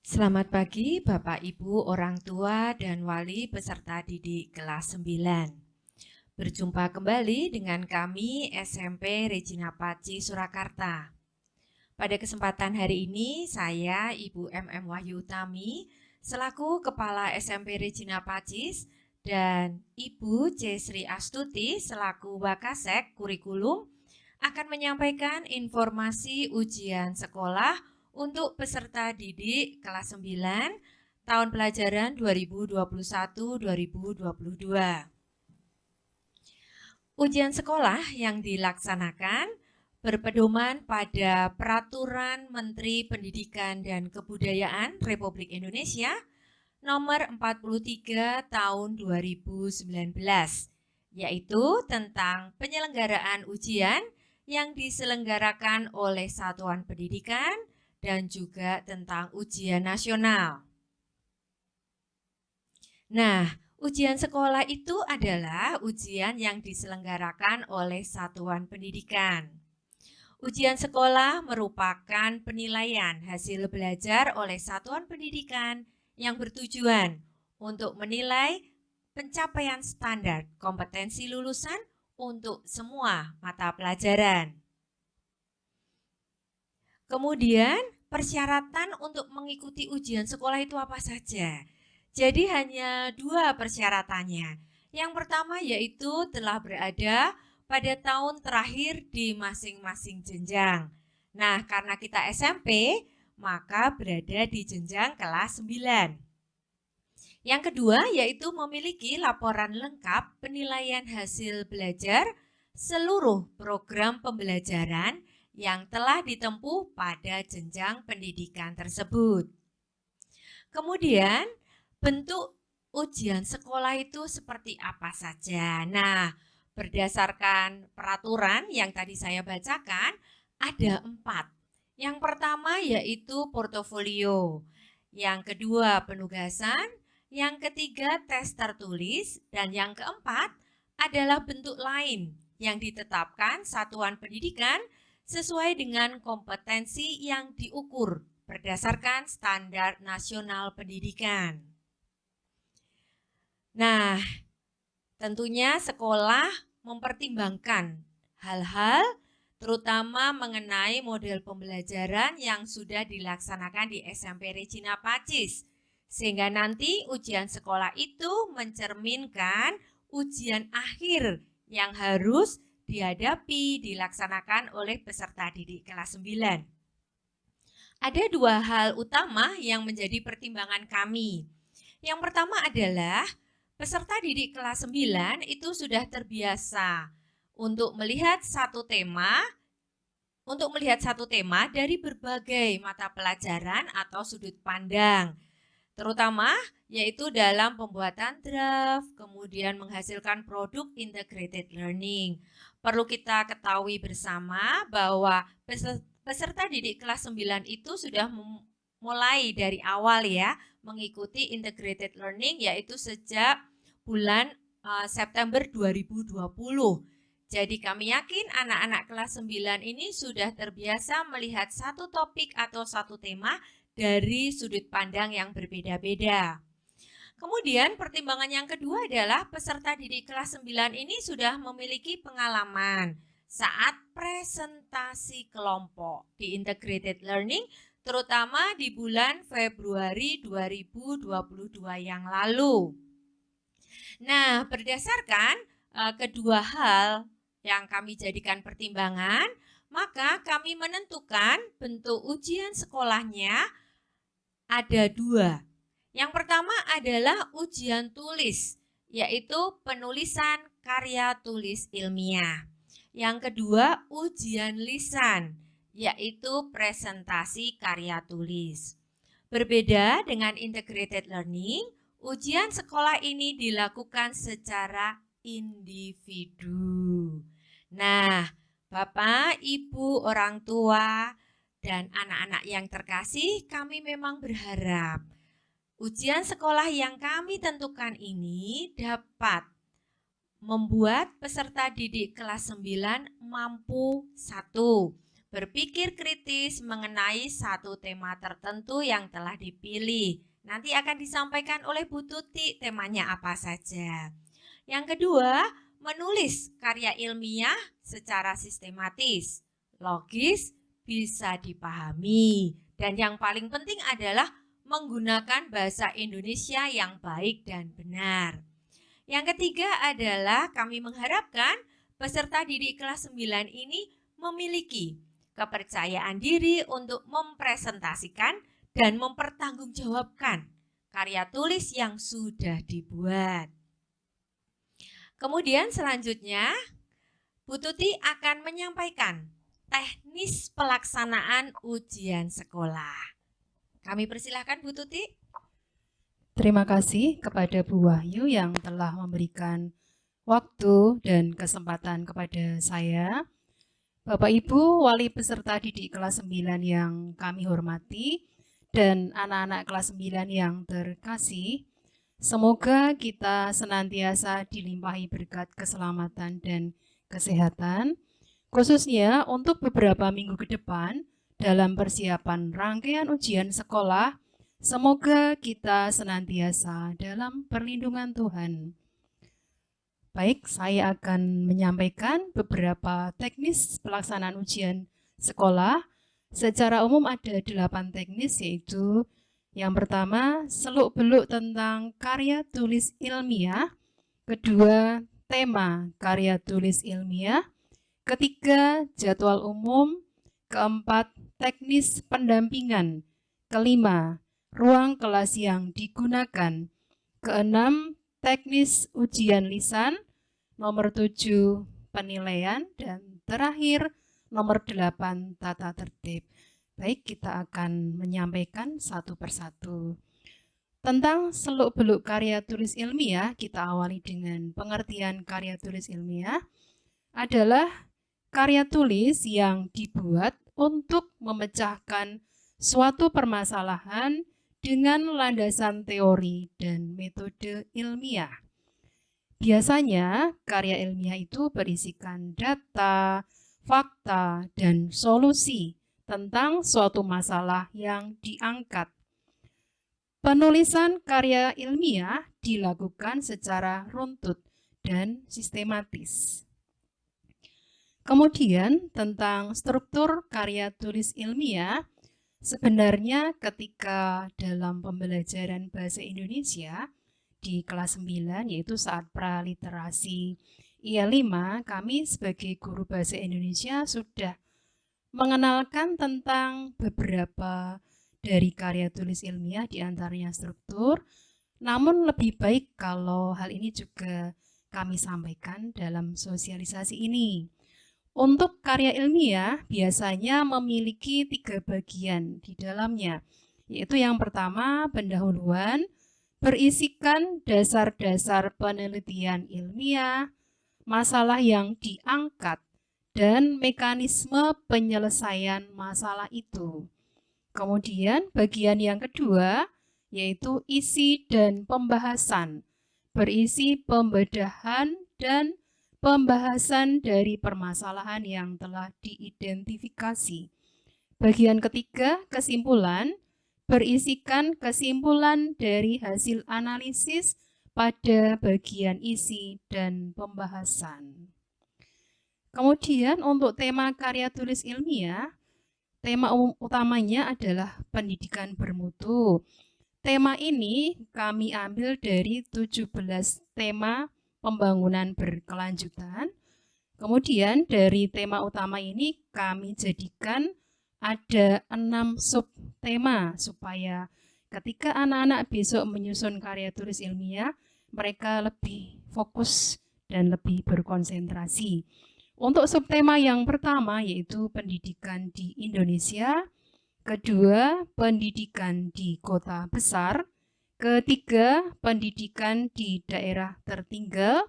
Selamat pagi Bapak Ibu orang tua dan wali peserta didik kelas 9. Berjumpa kembali dengan kami SMP Regina Paci Surakarta. Pada kesempatan hari ini saya Ibu MM Wahyu Utami selaku Kepala SMP Regina Pacis dan Ibu C. Sri Astuti selaku Wakasek Kurikulum akan menyampaikan informasi ujian sekolah untuk peserta didik kelas 9 tahun pelajaran 2021-2022. Ujian sekolah yang dilaksanakan berpedoman pada Peraturan Menteri Pendidikan dan Kebudayaan Republik Indonesia nomor 43 tahun 2019, yaitu tentang penyelenggaraan ujian yang diselenggarakan oleh satuan pendidikan dan juga tentang ujian nasional. Nah, ujian sekolah itu adalah ujian yang diselenggarakan oleh satuan pendidikan. Ujian sekolah merupakan penilaian hasil belajar oleh satuan pendidikan yang bertujuan untuk menilai pencapaian standar kompetensi lulusan untuk semua mata pelajaran. Kemudian, persyaratan untuk mengikuti ujian sekolah itu apa saja? Jadi hanya 2 persyaratannya. Yang pertama yaitu telah berada pada tahun terakhir di masing-masing jenjang. Nah, karena kita SMP, maka berada di jenjang kelas 9. Yang kedua yaitu memiliki laporan lengkap penilaian hasil belajar seluruh program pembelajaran yang telah ditempuh pada jenjang pendidikan tersebut. Kemudian, bentuk ujian sekolah itu seperti apa saja? Nah, berdasarkan peraturan yang tadi saya bacakan, ada 4. Yang pertama yaitu portofolio, yang kedua penugasan, yang ketiga tes tertulis, dan yang keempat adalah bentuk lain yang ditetapkan satuan pendidikan sesuai dengan kompetensi yang diukur berdasarkan standar nasional pendidikan. Nah, tentunya sekolah mempertimbangkan hal-hal terutama mengenai model pembelajaran yang sudah dilaksanakan di SMP Regina Pacis, sehingga nanti ujian sekolah itu mencerminkan ujian akhir yang harus dilaksanakan oleh peserta didik kelas 9. Ada 2 hal utama yang menjadi pertimbangan kami. Yang pertama adalah peserta didik kelas 9 itu sudah terbiasa untuk melihat satu tema dari berbagai mata pelajaran atau sudut pandang, terutama yaitu dalam pembuatan draft, kemudian menghasilkan produk integrated learning. Perlu kita ketahui bersama bahwa peserta didik kelas 9 itu sudah mulai dari awal ya mengikuti integrated learning yaitu sejak bulan September 2020. Jadi kami yakin anak-anak kelas 9 ini sudah terbiasa melihat satu topik atau satu tema dari sudut pandang yang berbeda-beda. Kemudian pertimbangan yang kedua adalah peserta didik kelas 9 ini sudah memiliki pengalaman saat presentasi kelompok di integrated learning terutama di bulan Februari 2022 yang lalu. Nah, berdasarkan kedua hal yang kami jadikan pertimbangan, maka kami menentukan bentuk ujian sekolahnya ada 2. Yang pertama adalah ujian tulis, yaitu penulisan karya tulis ilmiah. Yang kedua, ujian lisan, yaitu presentasi karya tulis. Berbeda dengan integrated learning, ujian sekolah ini dilakukan secara individu. Nah, Bapak, Ibu, orang tua, dan anak-anak yang terkasih, kami memang berharap ujian sekolah yang kami tentukan ini dapat membuat peserta didik kelas 9 mampu 1. berpikir kritis mengenai satu tema tertentu yang telah dipilih. Nanti akan disampaikan oleh Bu Tuti temanya apa saja. Yang kedua, menulis karya ilmiah secara sistematis, logis, bisa dipahami. Dan yang paling penting adalah menggunakan bahasa Indonesia yang baik dan benar. Yang ketiga adalah kami mengharapkan peserta didik kelas 9 ini memiliki kepercayaan diri untuk mempresentasikan dan mempertanggungjawabkan karya tulis yang sudah dibuat. Kemudian selanjutnya, Bu Tuti akan menyampaikan teknis pelaksanaan ujian sekolah. Kami persilahkan Bu Tuti. Terima kasih kepada Bu Wahyu yang telah memberikan waktu dan kesempatan kepada saya. Bapak Ibu wali peserta didik kelas 9 yang kami hormati dan anak-anak kelas 9 yang terkasih, semoga kita senantiasa dilimpahi berkat keselamatan dan kesehatan, khususnya untuk beberapa minggu ke depan dalam persiapan rangkaian ujian sekolah. Semoga kita senantiasa dalam perlindungan Tuhan. Baik, saya akan menyampaikan beberapa teknis pelaksanaan ujian sekolah. Secara umum ada 8 teknis, yaitu yang pertama, seluk-beluk tentang karya tulis ilmiah. Kedua, tema karya tulis ilmiah. Ketiga, jadwal umum. Keempat, teknis pendampingan. Kelima, ruang kelas yang digunakan. Keenam, teknis ujian lisan. Nomor 7, penilaian. Dan terakhir, nomor 8, tata tertib. Baik, kita akan menyampaikan satu persatu. Tentang seluk-beluk karya tulis ilmiah, kita awali dengan pengertian karya tulis ilmiah adalah karya tulis yang dibuat untuk memecahkan suatu permasalahan dengan landasan teori dan metode ilmiah. Biasanya, karya ilmiah itu berisikan data, fakta, dan solusi tentang suatu masalah yang diangkat. Penulisan karya ilmiah dilakukan secara runtut dan sistematis. Kemudian, tentang struktur karya tulis ilmiah, sebenarnya ketika dalam pembelajaran bahasa Indonesia di kelas 9, yaitu saat praliterasi IL5, kami sebagai guru bahasa Indonesia sudah mengenalkan tentang beberapa dari karya tulis ilmiah, diantaranya struktur. Namun lebih baik kalau hal ini juga kami sampaikan dalam sosialisasi ini. Untuk karya ilmiah biasanya memiliki 3 bagian di dalamnya, yaitu yang pertama pendahuluan, berisikan dasar-dasar penelitian ilmiah, masalah yang diangkat, dan mekanisme penyelesaian masalah itu. Kemudian bagian yang kedua yaitu isi dan pembahasan, berisi pembedahan dan pembahasan dari permasalahan yang telah diidentifikasi. Bagian ketiga, kesimpulan, berisikan kesimpulan dari hasil analisis pada bagian isi dan pembahasan. Kemudian untuk tema karya tulis ilmiah, tema utamanya adalah pendidikan bermutu. Tema ini kami ambil dari 17 tema pembangunan berkelanjutan. Kemudian dari tema utama ini kami jadikan ada 6 subtema supaya ketika anak-anak besok menyusun karya tulis ilmiah, mereka lebih fokus dan lebih berkonsentrasi. Untuk subtema yang pertama yaitu pendidikan di Indonesia, kedua pendidikan di kota besar, ketiga pendidikan di daerah tertinggal,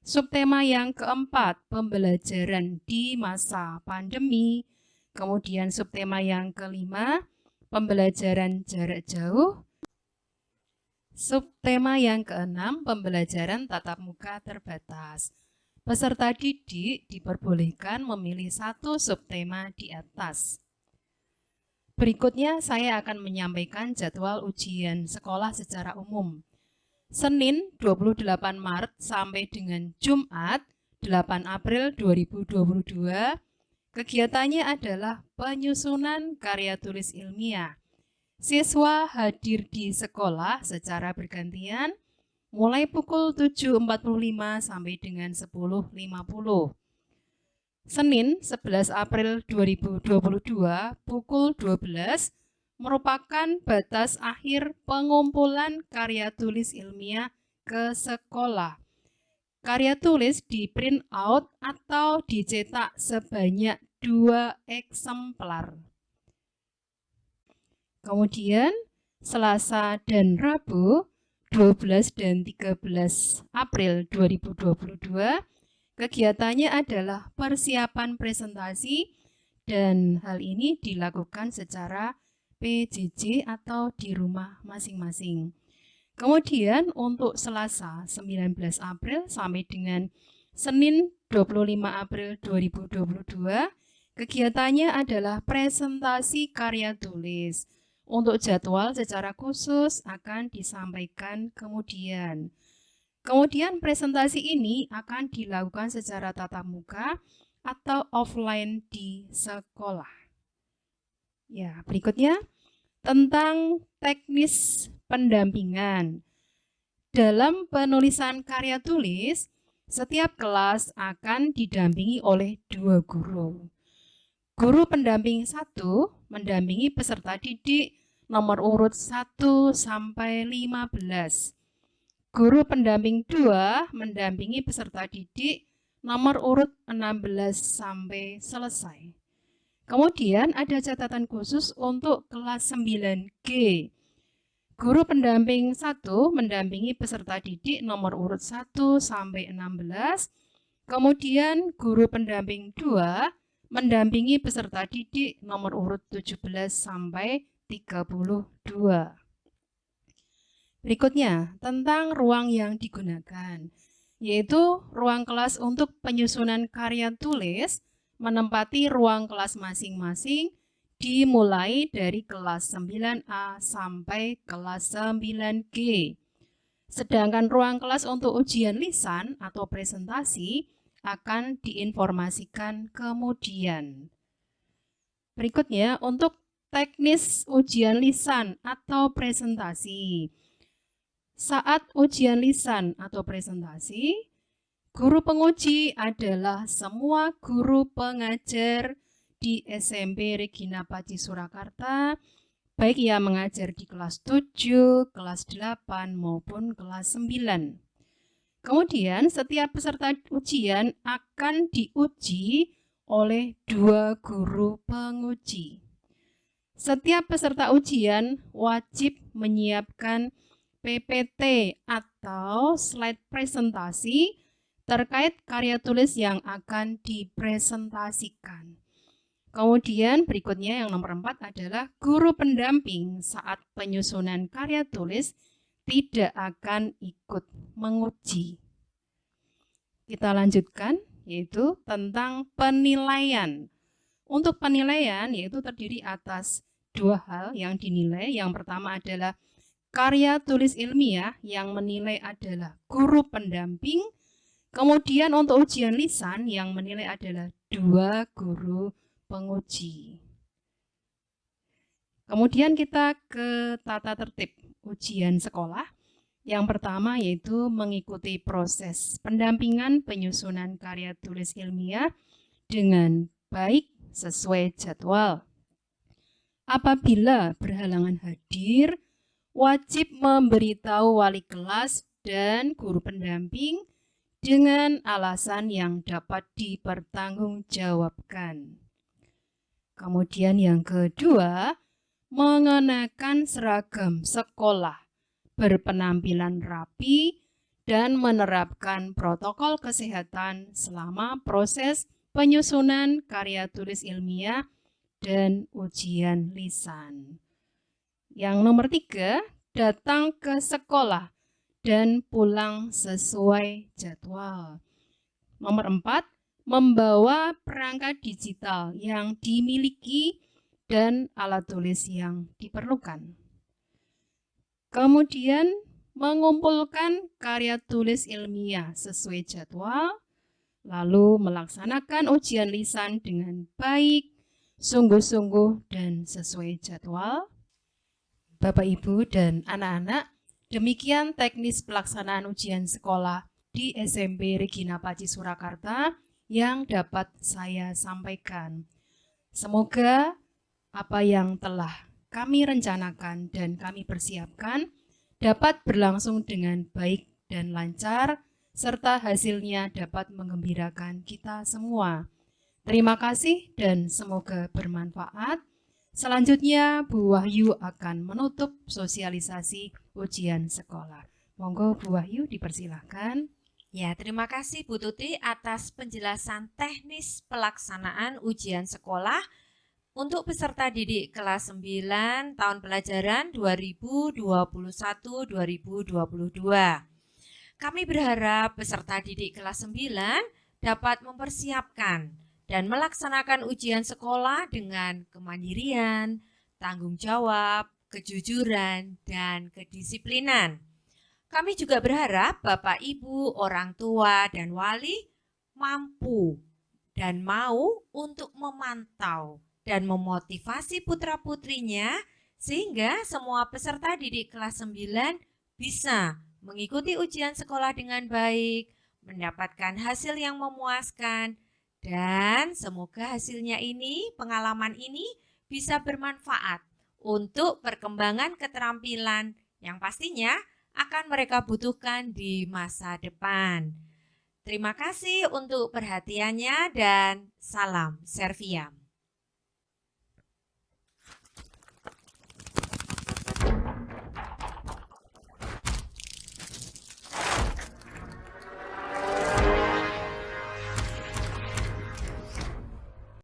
subtema yang keempat pembelajaran di masa pandemi, kemudian subtema yang kelima pembelajaran jarak jauh, subtema yang keenam pembelajaran tatap muka terbatas. Peserta didik diperbolehkan memilih satu subtema di atas. Berikutnya saya akan menyampaikan jadwal ujian sekolah secara umum. Senin 28 Maret sampai dengan Jumat 8 April 2022, kegiatannya adalah penyusunan karya tulis ilmiah. Siswa hadir di sekolah secara bergantian mulai pukul 7.45 sampai dengan 10.50. Senin 11 April 2022 pukul 12 merupakan batas akhir pengumpulan karya tulis ilmiah ke sekolah. Karya tulis di print out atau dicetak sebanyak 2 eksemplar. Kemudian Selasa dan Rabu 12 dan 13 April 2022, kegiatannya adalah persiapan presentasi dan hal ini dilakukan secara PJJ atau di rumah masing-masing. Kemudian untuk Selasa 19 April sampai dengan Senin 25 April 2022, kegiatannya adalah presentasi karya tulis. Untuk jadwal secara khusus akan disampaikan kemudian. Kemudian presentasi ini akan dilakukan secara tatap muka atau offline di sekolah. Ya, berikutnya tentang teknis pendampingan. Dalam penulisan karya tulis, setiap kelas akan didampingi oleh 2 guru. Guru pendamping 1 mendampingi peserta didik nomor urut 1 sampai 15. Guru pendamping 2 mendampingi peserta didik nomor urut 16 sampai selesai. Kemudian ada catatan khusus untuk kelas 9G. Guru pendamping 1 mendampingi peserta didik nomor urut 1 sampai 16. Kemudian guru pendamping 2 mendampingi peserta didik nomor urut 17 sampai 32. Berikutnya, tentang ruang yang digunakan, yaitu ruang kelas untuk penyusunan karya tulis menempati ruang kelas masing-masing dimulai dari kelas 9A sampai kelas 9G. Sedangkan ruang kelas untuk ujian lisan atau presentasi akan diinformasikan kemudian. Berikutnya, untuk teknis ujian lisan atau presentasi. Saat ujian lisan atau presentasi, guru penguji adalah semua guru pengajar di SMP Regina Paci Surakarta, baik yang mengajar di kelas 7, kelas 8, maupun kelas 9. Kemudian setiap peserta ujian akan diuji oleh 2 guru penguji. Setiap peserta ujian wajib menyiapkan PPT atau slide presentasi terkait karya tulis yang akan dipresentasikan. Kemudian berikutnya yang nomor 4 adalah guru pendamping saat penyusunan karya tulis tidak akan ikut menguji. Kita lanjutkan, yaitu tentang penilaian. Untuk penilaian yaitu terdiri atas 2 hal yang dinilai. Yang pertama adalah karya tulis ilmiah yang menilai adalah guru pendamping. Kemudian untuk ujian lisan yang menilai adalah 2 guru penguji. Kemudian kita ke tata tertib ujian sekolah. Yang pertama yaitu mengikuti proses pendampingan penyusunan karya tulis ilmiah dengan baik sesuai jadwal. Apabila berhalangan hadir, wajib memberitahu wali kelas dan guru pendamping dengan alasan yang dapat dipertanggungjawabkan. Kemudian yang kedua, mengenakan seragam sekolah, berpenampilan rapi, dan menerapkan protokol kesehatan selama proses penyusunan karya tulis ilmiah dan ujian lisan. Yang nomor 3, datang ke sekolah dan pulang sesuai jadwal. Nomor 4, membawa perangkat digital yang dimiliki dan alat tulis yang diperlukan. Kemudian, mengumpulkan karya tulis ilmiah sesuai jadwal, lalu melaksanakan ujian lisan dengan baik, sungguh-sungguh, dan sesuai jadwal. Bapak, Ibu, dan anak-anak, demikian teknis pelaksanaan ujian sekolah di SMP Regina Paci Surakarta yang dapat saya sampaikan. Semoga apa yang telah kami rencanakan dan kami persiapkan dapat berlangsung dengan baik dan lancar, serta hasilnya dapat menggembirakan kita semua. Terima kasih dan semoga bermanfaat. Selanjutnya, Bu Wahyu akan menutup sosialisasi ujian sekolah. Monggo Bu Wahyu dipersilahkan. Ya, terima kasih Bu Tuti atas penjelasan teknis pelaksanaan ujian sekolah untuk peserta didik kelas 9 tahun pelajaran 2021-2022. Kami berharap peserta didik kelas 9 dapat mempersiapkan dan melaksanakan ujian sekolah dengan kemandirian, tanggung jawab, kejujuran, dan kedisiplinan. Kami juga berharap Bapak, Ibu, orang tua, dan wali mampu dan mau untuk memantau dan memotivasi putra-putrinya sehingga semua peserta didik kelas 9 bisa mengikuti ujian sekolah dengan baik, mendapatkan hasil yang memuaskan, dan semoga hasilnya ini, pengalaman ini bisa bermanfaat untuk perkembangan keterampilan yang pastinya akan mereka butuhkan di masa depan. Terima kasih untuk perhatiannya dan salam Serviam.